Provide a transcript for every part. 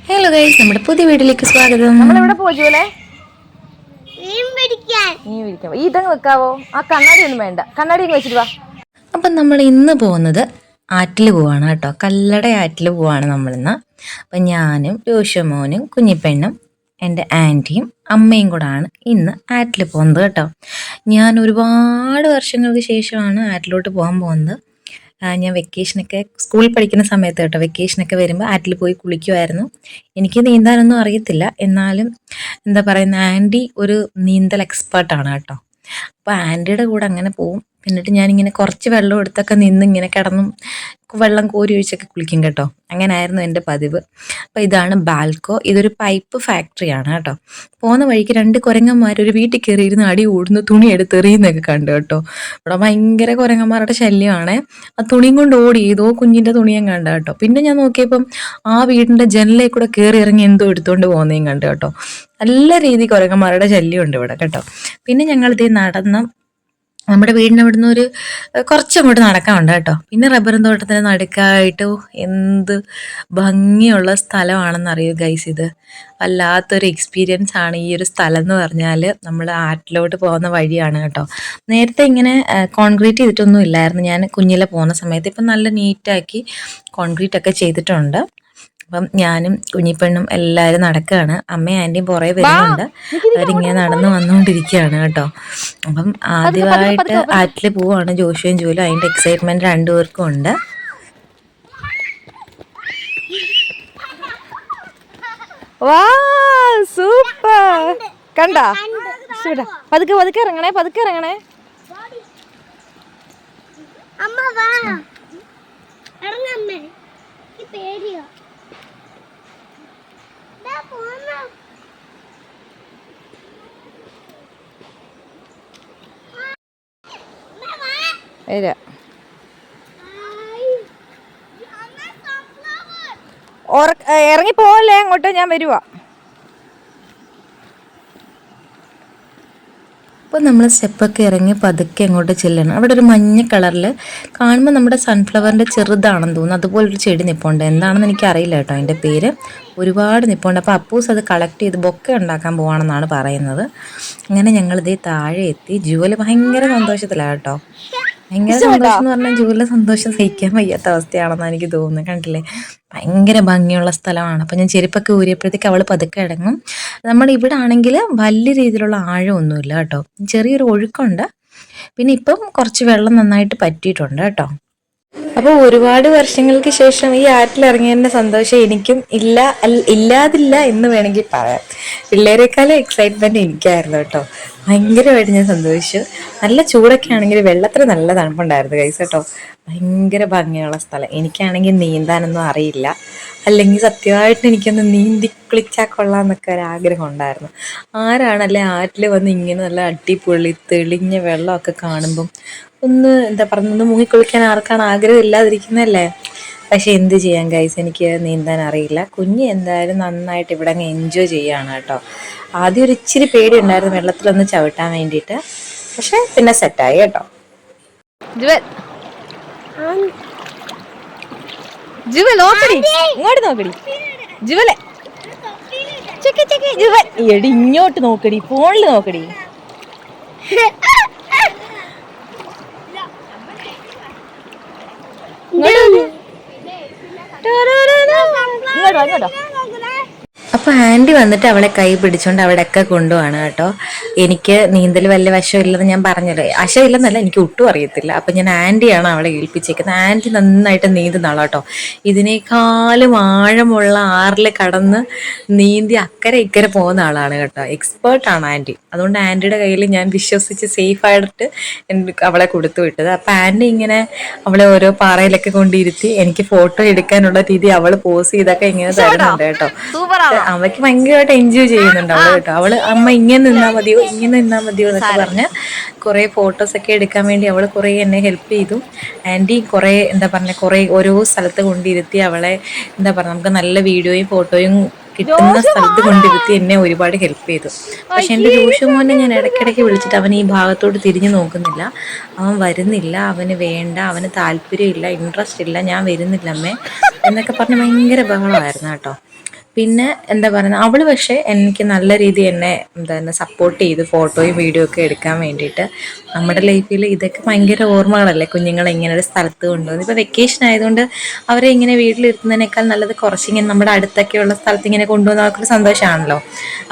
Hello guys, നമ്മുടെ പുതിയ വീട്ടിലേക്ക് സ്വാഗതം. നമ്മളെവിടെ പോജൂലേ? മീൻ പിടിക്കാം. ഇതങ്ങ് വെക്കാവോ? ആ കണ്ണാടി ഒന്നും വേണ്ട, കണ്ണാടി വെച്ചിട്ട് വാ. അപ്പം നമ്മൾ ഇന്ന് പോകുന്നത് ആറ്റിൽ പോവാണ് കേട്ടോ. കല്ലട ആറ്റിൽ പോവാണ് നമ്മളിന്ന്. അപ്പം ഞാനും രോഷമോനും കുഞ്ഞിപ്പെണ്ണും എൻ്റെ ആൻറ്റിയും അമ്മയും കൂടാണ് ഇന്ന് ആറ്റിൽ പോകുന്നത് കേട്ടോ. ഞാൻ ഒരുപാട് വർഷങ്ങൾക്ക് ശേഷമാണ് ആറ്റിലോട്ട് പോകാൻ പോകുന്നത്. ഞാൻ വെക്കേഷനൊക്കെ സ്കൂളിൽ പഠിക്കുന്ന സമയത്ത് കേട്ടോ, വെക്കേഷനൊക്കെ വരുമ്പോൾ ആറ്റിൽ പോയി കുളിക്കുമായിരുന്നു. എനിക്ക് നീന്താനൊന്നും അറിയത്തില്ല, എന്നാലും എന്താ പറയുന്ന, ആൻറ്റി ഒരു നീന്തൽ എക്സ്പേർട്ടാണ് കേട്ടോ. അപ്പോൾ ആൻറ്റിയുടെ കൂടെ അങ്ങനെ പോവും. എന്നിട്ട് ഞാനിങ്ങനെ കുറച്ച് വെള്ളം എടുത്തൊക്കെ നിന്ന് ഇങ്ങനെ കിടന്നും വെള്ളം കോരി ഒഴിച്ചൊക്കെ കുളിക്കും കേട്ടോ. അങ്ങനെയായിരുന്നു എൻ്റെ പതിവ്. അപ്പോൾ ഇതാണ് ബാൽക്കോ. ഇതൊരു പൈപ്പ് ഫാക്ടറിയാണ് കേട്ടോ. പോകുന്ന വഴിക്ക് രണ്ട് കുരങ്ങന്മാർ ഒരു വീട്ടിൽ കയറിയിരുന്ന് അടി കൂടുന്നു, തുണി എടുത്തെറിയുന്നൊക്കെ കണ്ടു കേട്ടോ. ഇവിടെ ഭയങ്കര കുരങ്ങന്മാരുടെ ശല്യമാണ്. ആ തുണിയും കൊണ്ട് ഓടി, ഏതോ കുഞ്ഞിൻ്റെ തുണിയും കണ്ട കേട്ടോ. പിന്നെ ഞാൻ നോക്കിയപ്പം ആ വീടിൻ്റെ ജനലിൽ കൂടെ കയറി ഇറങ്ങി എന്തോ എടുത്തുകൊണ്ട് പോകുന്നതും കണ്ടു കേട്ടോ. നല്ല രീതിയിൽ കുരങ്ങന്മാരുടെ ശല്യമുണ്ട് ഇവിടെ കേട്ടോ. പിന്നെ ഞങ്ങളിതേ നടന്ന നമ്മുടെ വീടിൻ്റെ അവിടുന്ന് ഒരു കുറച്ചങ്ങോട്ട് നടക്കാനുണ്ട് കേട്ടോ. പിന്നെ റബ്ബറും തോട്ടത്തിന് നടുക്കായിട്ട് എന്ത് ഭംഗിയുള്ള സ്ഥലമാണെന്നറിയോ ഗൈസ്. ഇത് വല്ലാത്തൊരു എക്സ്പീരിയൻസ് ആണ് ഈ ഒരു സ്ഥലം എന്ന് പറഞ്ഞാൽ. നമ്മൾ ആറ്റിലോട്ട് പോകുന്ന വഴിയാണ് കേട്ടോ. നേരത്തെ ഇങ്ങനെ കോൺക്രീറ്റ് ചെയ്തിട്ടൊന്നും ഇല്ലായിരുന്നു ഞാൻ കുഞ്ഞിലെ പോകുന്ന സമയത്ത്. ഇപ്പം നല്ല നീറ്റാക്കി കോൺക്രീറ്റ് ഒക്കെ ചെയ്തിട്ടുണ്ട്. അപ്പം ഞാനും കുഞ്ഞിപ്പെണ്ണും എല്ലാവരും നടക്കുകയാണ്. അമ്മയും ആൻറ്റിയും പുറകെ വരുന്നുണ്ട്. അവരിങ്ങനെ നടന്നു വന്നുകൊണ്ടിരിക്കുകയാണ് കേട്ടോ. അപ്പം ആദ്യമായിട്ട് ആറ്റിൽ പോവാണ് ജോഷുവും ജൂലും. അതിൻ്റെ എക്സൈറ്റ്മെൻറ്റ് രണ്ടുപേർക്കും ഉണ്ട്. സൂപ്പർ കണ്ടാ? പതുക്കെ പതുക്കെ ഇറങ്ങണേ, പതുക്കെ ഇറങ്ങണേ. അമ്മ വാ, ഇറങ്ങമ്മേ, പേടിയോ? ഇറങ്ങി പോവല്ലേ അങ്ങോട്ട്, ഞാൻ വരുവാ. അപ്പോൾ നമ്മൾ സ്റ്റെപ്പൊക്കെ ഇറങ്ങി പതുക്കെ അങ്ങോട്ട് ചെല്ലണം. അവിടെ ഒരു മഞ്ഞ കളറിൽ കാണുമ്പോൾ നമ്മുടെ സൺഫ്ലവറിൻ്റെ ചെറുതാണെന്ന് തോന്നുന്നു, അതുപോലൊരു ചെടി നിൽപ്പുണ്ട്. എന്താണെന്ന് എനിക്കറിയില്ല കേട്ടോ അതിൻ്റെ പേര്. ഒരുപാട് നിൽപ്പുണ്ട്. അപ്പോൾ അപ്പൂസ് അത് കളക്ട് ചെയ്ത് ബൊക്കെ ഉണ്ടാക്കാൻ പോവാണെന്നാണ് പറയുന്നത്. അങ്ങനെ ഞങ്ങളിതേ താഴെ എത്തി. ജുവൽ ഭയങ്കര സന്തോഷത്തിലാണ് കേട്ടോ. ഭയങ്കര സന്തോഷം എന്ന് പറഞ്ഞാൽ ജൂലിലെ സന്തോഷം സഹിക്കാൻ വയ്യാത്ത അവസ്ഥയാണെന്നാണ് എനിക്ക് തോന്നുന്നത്. കണ്ടില്ലേ, ഭയങ്കര ഭംഗിയുള്ള സ്ഥലമാണ്. അപ്പം ഞാൻ ചെരുപ്പൊക്കെ ഊരിയപ്പോഴത്തേക്ക് അവൾ പതുക്കെ അടങ്ങും. നമ്മുടെ ഇവിടെ ആണെങ്കിൽ വലിയ രീതിയിലുള്ള ആഴമൊന്നുമില്ല കേട്ടോ, ചെറിയൊരു ഒഴുക്കുണ്ട്. പിന്നെ ഇപ്പം കുറച്ച് വെള്ളം നന്നായിട്ട് പറ്റിയിട്ടുണ്ട് കേട്ടോ. അപ്പോൾ ഒരുപാട് വർഷങ്ങൾക്ക് ശേഷം ഈ ആറ്റിലിറങ്ങിയതിൻ്റെ സന്തോഷം എനിക്കും ഇല്ലാതില്ല എന്ന് വേണമെങ്കിൽ പറയാം. പിള്ളേരെക്കാളും എക്സൈറ്റ്മെൻറ്റ് എനിക്കായിരുന്നു കേട്ടോ. ഭയങ്കരമായിട്ട് ഞാൻ സന്തോഷിച്ചു. നല്ല ചൂടൊക്കെ ആണെങ്കിൽ വെള്ളത്തിന് നല്ല തണുപ്പുണ്ടായിരുന്നു ഗൈസ് കേട്ടോ. ഭയങ്കര ഭംഗിയുള്ള സ്ഥലം. എനിക്കാണെങ്കിൽ നീന്താനൊന്നും അറിയില്ല, അല്ലെങ്കിൽ സത്യമായിട്ട് എനിക്കൊന്ന് നീന്തി കുളിച്ചാൽ കൊള്ളാമെന്നൊക്കെ ഒരാഗ്രഹം ഉണ്ടായിരുന്നു. ആരാണല്ലേ ആറ്റിൽ വന്ന് ഇങ്ങനെ നല്ല അടിപൊളി തെളിഞ്ഞ വെള്ളമൊക്കെ കാണുമ്പം ഒന്ന് എന്താ പറയുക, ഒന്ന് മുങ്ങിക്കുളിക്കാൻ ആർക്കാണ് ആഗ്രഹം ഇല്ലാതിരിക്കുന്നതല്ലേ. പക്ഷെ എന്ത് ചെയ്യാൻ ഗൈസ്, എനിക്ക് നീന്താൻ അറിയില്ല. കുഞ്ഞ് എന്തായാലും നന്നായിട്ട് ഇവിടെ അങ്ങ് എൻജോയ് ചെയ്യുകയാണ് കേട്ടോ. ആദ്യം ഒരു ഇച്ചിരി പേടി ഉണ്ടായിരുന്നു വെള്ളത്തിലൊന്ന് ചവിട്ടാൻ വേണ്ടിയിട്ട്, പക്ഷെ പിന്നെ സെറ്റായി കേട്ടോ. ഇങ്ങോട്ട് നോക്കടി ജുവലെ, എടി ഇങ്ങോട്ട് നോക്കടി, ഫോണിൽ നോക്കടി. ഇങ്ങോട്ടോ. അപ്പോൾ ആൻറ്റി വന്നിട്ട് അവളെ കൈ പിടിച്ചുകൊണ്ട് അവിടെയൊക്കെ കൊണ്ടുപോവാണ് കേട്ടോ. എനിക്ക് നീന്തൽ വലിയ വശമില്ലെന്ന് ഞാൻ പറഞ്ഞല്ലോ. വശമില്ലെന്നല്ല, എനിക്ക് ഒട്ടും അറിയത്തില്ല. അപ്പം ഞാൻ ആൻറ്റിയാണ് അവളെ ഏൽപ്പിച്ചേക്കുന്നത്. ആൻറ്റി നന്നായിട്ട് നീന്തുന്ന ആളാണ് കേട്ടോ. ഇതിനേക്കാളും ആഴമുള്ള ആറിൽ കടന്ന് നീന്തി അക്കരെ ഇക്കരെ പോകുന്ന ആളാണ് കേട്ടോ. എക്സ്പേർട്ടാണ് ആൻറ്റി. അതുകൊണ്ട് ആൻറ്റിയുടെ കയ്യിൽ ഞാൻ വിശ്വസിച്ച് സേഫായിട്ട് അവളെ കൊടുത്തു വിട്ടത്. അപ്പം ആൻറ്റി ഇങ്ങനെ അവളെ ഓരോ പാറയിലൊക്കെ കൊണ്ടിരുത്തി എനിക്ക് ഫോട്ടോ എടുക്കാനുള്ള രീതി അവൾ പോസ് ചെയ്തൊക്കെ ഇങ്ങനെ തരുന്നുണ്ട് കേട്ടോ. അവൾക്ക് ഭയങ്കരമായിട്ട് എൻജോയ് ചെയ്യുന്നുണ്ട് അവള് കേട്ടോ. അവള് അമ്മ ഇങ്ങനെ നിന്നാൽ മതിയോ, ഇങ്ങനെ നിന്നാൽ മതിയോ എന്നൊക്കെ പറഞ്ഞ് കുറേ ഫോട്ടോസൊക്കെ എടുക്കാൻ വേണ്ടി അവൾ കുറേ എന്നെ ഹെൽപ്പ് ചെയ്തു. ആൻറ്റി കുറേ എന്താ പറഞ്ഞ കുറേ ഓരോ സ്ഥലത്ത് കൊണ്ടിരുത്തി അവളെ എന്താ പറയുക, നമുക്ക് നല്ല വീഡിയോയും ഫോട്ടോയും കിട്ടുന്ന സ്ഥലത്ത് കൊണ്ടിരുത്തി എന്നെ ഒരുപാട് ഹെൽപ്പ് ചെയ്തു. പക്ഷെ എൻ്റെ മോനെ ഞാൻ ഇടയ്ക്കിടയ്ക്ക് വിളിച്ചിട്ട് അവൻ ഈ ഭാഗത്തോട്ട് തിരിഞ്ഞു നോക്കുന്നില്ല. അവൻ വരുന്നില്ല, അവന് വേണ്ട, അവന് താല്പര്യമില്ല, ഇൻട്രസ്റ്റ് ഇല്ല, ഞാൻ വരുന്നില്ല അമ്മേ എന്നൊക്കെ പറഞ്ഞ് ഭയങ്കര ബഹളമായിരുന്നു കേട്ടോ. പിന്നെ എന്താ പറയുന്നത്, അവൾ പക്ഷേ എനിക്ക് നല്ല രീതിയിൽ എന്നെ എന്താ സപ്പോർട്ട് ചെയ്ത് ഫോട്ടോയും വീഡിയോ ഒക്കെ എടുക്കാൻ വേണ്ടിയിട്ട്. നമ്മുടെ ലൈഫിൽ ഇതൊക്കെ ഭയങ്കര ഓർമ്മകളല്ലേ, കുഞ്ഞുങ്ങളെ ഇങ്ങനെ ഒരു സ്ഥലത്ത് കൊണ്ടുപോകുന്നത്. ഇപ്പോൾ വെക്കേഷൻ ആയതുകൊണ്ട് അവരെ ഇങ്ങനെ വീട്ടിലിരുത്തുന്നതിനേക്കാൾ നല്ലത് കുറച്ചിങ്ങനെ നമ്മുടെ അടുത്തൊക്കെയുള്ള സ്ഥലത്ത് ഇങ്ങനെ കൊണ്ടുപോകുന്ന അവർക്കൊരു സന്തോഷമാണല്ലോ.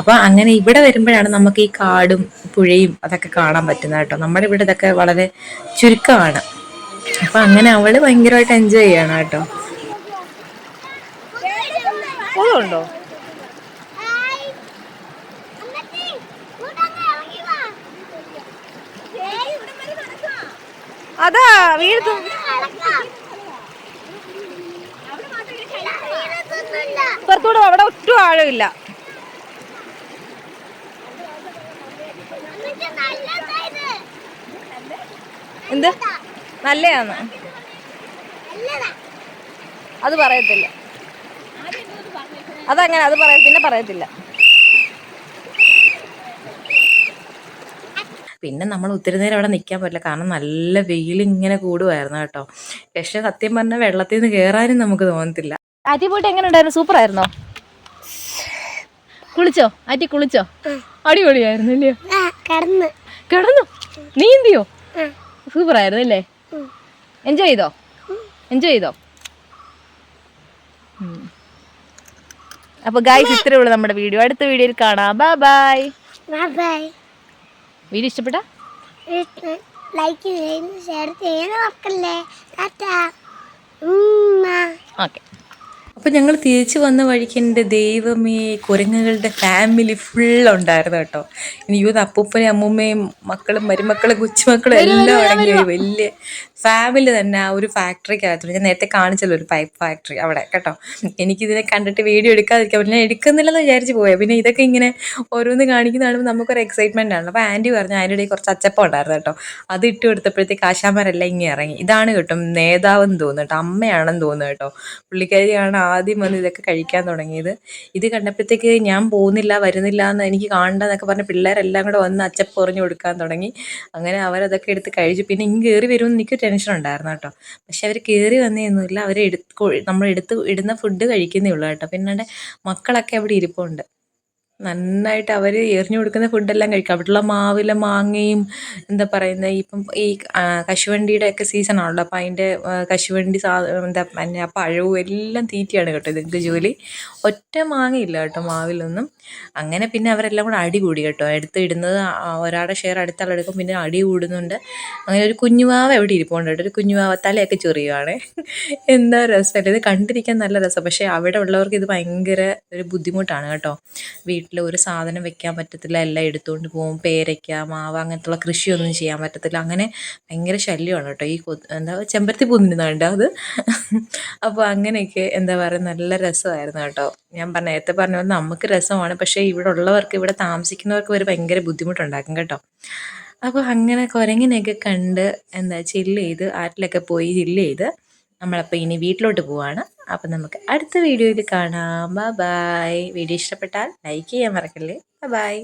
അപ്പോൾ അങ്ങനെ ഇവിടെ വരുമ്പോഴാണ് നമുക്ക് ഈ കാടും പുഴയും അതൊക്കെ കാണാൻ പറ്റുന്നത് കേട്ടോ. നമ്മുടെ ഇവിടെ ഇതൊക്കെ വളരെ ചുരുക്കമാണ്. അപ്പം അങ്ങനെ അവൾ ഭയങ്കരമായിട്ട് എൻജോയ് ചെയ്യണം കേട്ടോ. കൊതുണ്ടോ? അതാ വീഴ്ത്തും. പുറത്തൂടെ അവിടെ ഒട്ടും ആഴമില്ല. എന്ത് നല്ലയാന്ന് അത് പറയത്തില്ല. അതങ്ങനെ അത് പിന്നെ പറയത്തില്ല. പിന്നെ നമ്മൾ ഒത്തിരി നേരം അവിടെ നിൽക്കാൻ പറ്റില്ല, കാരണം നല്ല വെയിലിങ്ങനെ കൂടുമായിരുന്നു കേട്ടോ. പക്ഷെ സത്യം പറഞ്ഞാൽ വെള്ളത്തിൽ നിന്ന് കയറാനും നമുക്ക് തോന്നത്തില്ല. ആറ്റി പോയിട്ട് എങ്ങനെ ഉണ്ടായിരുന്നു? സൂപ്പർ ആയിരുന്നോ? കുളിച്ചോ? ആറ്റി കുളിച്ചോ? അടിപൊളിയായിരുന്നു അല്ലയോ? കിടന്നു നീന്തിയോ? സൂപ്പർ ആയിരുന്നു അല്ലേ? എൻജോയ് ചെയ്തോ? അപ്പോൾ ഗായ്സ്, ഇത്രയേ ഉള്ളൂ നമ്മുടെ വീഡിയോ. അടുത്ത വീഡിയോയിൽ കാണാം. ബൈ. വീഡിയോ ഇഷ്ടപ്പെട്ട ലൈക്ക് ചെയ്യുന്നു, ഷെയർ ചെയ്യാൻ മറക്കല്ലേ. ഓക്കെ. അപ്പം ഞങ്ങൾ തിരിച്ചു വന്ന വഴിക്ക് എൻ്റെ ദൈവമേ, കുരങ്ങുകളുടെ ഫാമിലി ഫുള്ളുണ്ടായിരുന്നു കേട്ടോ. എനിക്ക് അപ്പൂപ്പനും അമ്മൂമ്മയും മക്കളും മരുമക്കളും കൊച്ചുമക്കളും എല്ലാം അടങ്ങിയ ഒരു വലിയ ഫാമിലി തന്നെ ആ ഒരു ഫാക്ടറിക്കകത്തുണ്ട്. ഞാൻ നേരത്തെ കാണിച്ചല്ലോ ഒരു പൈപ്പ് ഫാക്ടറി അവിടെ കേട്ടോ. എനിക്കിതിനെ കണ്ടിട്ട് വീഡിയോ എടുക്കാതിരിക്കാൻ പറ്റില്ല. ഞാൻ എടുക്കുന്നില്ലെന്ന് വിചാരിച്ച് പോയാൽ പിന്നെ ഇതൊക്കെ ഇങ്ങനെ ഓരോന്ന് കാണിക്കുന്ന കാണുമ്പോൾ നമുക്കൊരു എക്സൈറ്റ്മെൻ്റ് ആണ്. അപ്പോൾ ആൻറ്റി പറഞ്ഞു അതിൻ്റെ ഇടയിൽ കുറച്ച് അച്ചപ്പം ഉണ്ടായിരുന്നു കേട്ടോ. അത് ഇട്ട് കൊടുത്തപ്പോഴത്തേക്ക് ആശാന്മാരെല്ലാം ഇങ്ങനെ ഇറങ്ങി. ഇതാണ് കേട്ടോ നേതാവെന്ന് തോന്നുന്നു കേട്ടോ, അമ്മയാണെന്ന് തോന്നുന്നു കേട്ടോ. പുള്ളിക്കാരിയാണ് ആദ്യം വന്ന് ഇതൊക്കെ കഴിക്കാൻ തുടങ്ങിയത്. ഇത് കണ്ടപ്പോഴത്തേക്ക് ഞാൻ പോകുന്നില്ല വരുന്നില്ല എന്ന്, എനിക്ക് കാണണ്ടെന്നൊക്കെ പറഞ്ഞ് പിള്ളേരെല്ലാം കൂടെ വന്ന് അച്ചപ്പം പൊറിഞ്ഞ് കൊടുക്കാൻ തുടങ്ങി. അങ്ങനെ അവരതൊക്കെ എടുത്ത് കഴിച്ചു. പിന്നെ ഇങ്ങ് കയറി വരുമെന്ന് എനിക്ക് ടെൻഷൻ ഉണ്ടായിരുന്നു കേട്ടോ. പക്ഷെ അവർ കയറി വന്നതൊന്നുമില്ല. അവർ നമ്മളെടുത്ത് ഇടുന്ന ഫുഡ് കഴിക്കുന്നേ ഉള്ളൂ കേട്ടോ. പിന്നെ മക്കളൊക്കെ അവിടെ ഇരിപ്പുണ്ട്. നന്നായിട്ട് അവർ എറിഞ്ഞു കൊടുക്കുന്ന ഫുഡെല്ലാം കഴിക്കും. അവിടെയുള്ള മാവിലെ മാങ്ങയും എന്താ പറയുന്നത്, ഇപ്പം ഈ കശുവണ്ടിയുടെ ഒക്കെ സീസണാണല്ലോ. അപ്പം അതിൻ്റെ കശുവണ്ടി എന്താ പിന്നെ പഴവും എല്ലാം തീറ്റയാണ് കേട്ടോ ഇതൊക്കെ ജോലി. ഒറ്റ മാങ്ങയില്ല കേട്ടോ മാവിലൊന്നും. അങ്ങനെ പിന്നെ അവരെല്ലാം കൂടെ അടി കൂടി കേട്ടോ. അടുത്ത് ഇടുന്നത് ഒരാളുടെ ഷെയർ അടുത്ത ആളെടുക്കും, പിന്നെ അടി കൂടുന്നുണ്ട്. അങ്ങനെ ഒരു കുഞ്ഞുവാവ എവിടെ ഇരിപ്പുണ്ട് കേട്ടോ. ഒരു കുഞ്ഞുവാവ തലയൊക്കെ ചൊറിയുവാണ്. എന്താ രസമല്ലേ, ഇത് കണ്ടിരിക്കാൻ നല്ല രസം. പക്ഷേ അവിടെ ഉള്ളവർക്ക് ഇത് ഭയങ്കര ഒരു ബുദ്ധിമുട്ടാണ് കേട്ടോ. വീട്ടിൽ ഒരു സാധനം വെക്കാൻ പറ്റത്തില്ല, എല്ലാം എടുത്തുകൊണ്ട് പോകും. പേരയ്ക്ക, മാവ് അങ്ങനത്തുള്ള കൃഷിയൊന്നും ചെയ്യാൻ പറ്റത്തില്ല. അങ്ങനെ ഭയങ്കര ശല്യമാണ് കേട്ടോ ഈ എന്താ ചെമ്പരത്തി പൂന്നിരുന്നുണ്ട് അത്. അപ്പോൾ അങ്ങനെയൊക്കെ എന്താ പറയുക, നല്ല രസമായിരുന്നു കേട്ടോ. ഞാൻ നേരത്തെ പറഞ്ഞ പോലെ നമുക്ക് രസമാണ്, പക്ഷേ ഇവിടെ ഉള്ളവർക്ക്, ഇവിടെ താമസിക്കുന്നവർക്ക് ഒരു ഭയങ്കര ബുദ്ധിമുട്ടുണ്ടാക്കും കേട്ടോ. അപ്പോൾ അങ്ങനെ കുരങ്ങിനെയൊക്കെ കണ്ട് എന്താ ചില്ല് ചെയ്ത് ആറ്റിലൊക്കെ പോയി ചില്ല് ചെയ്ത് നമ്മളപ്പോൾ ഇനി വീട്ടിലോട്ട് പോവാണ്. അപ്പം നമുക്ക് അടുത്ത വീഡിയോയിൽ കാണാം. ബൈ. വീഡിയോ ഇഷ്ടപ്പെട്ടാൽ ലൈക്ക് ചെയ്യാൻ മറക്കല്ലേ. ബൈ.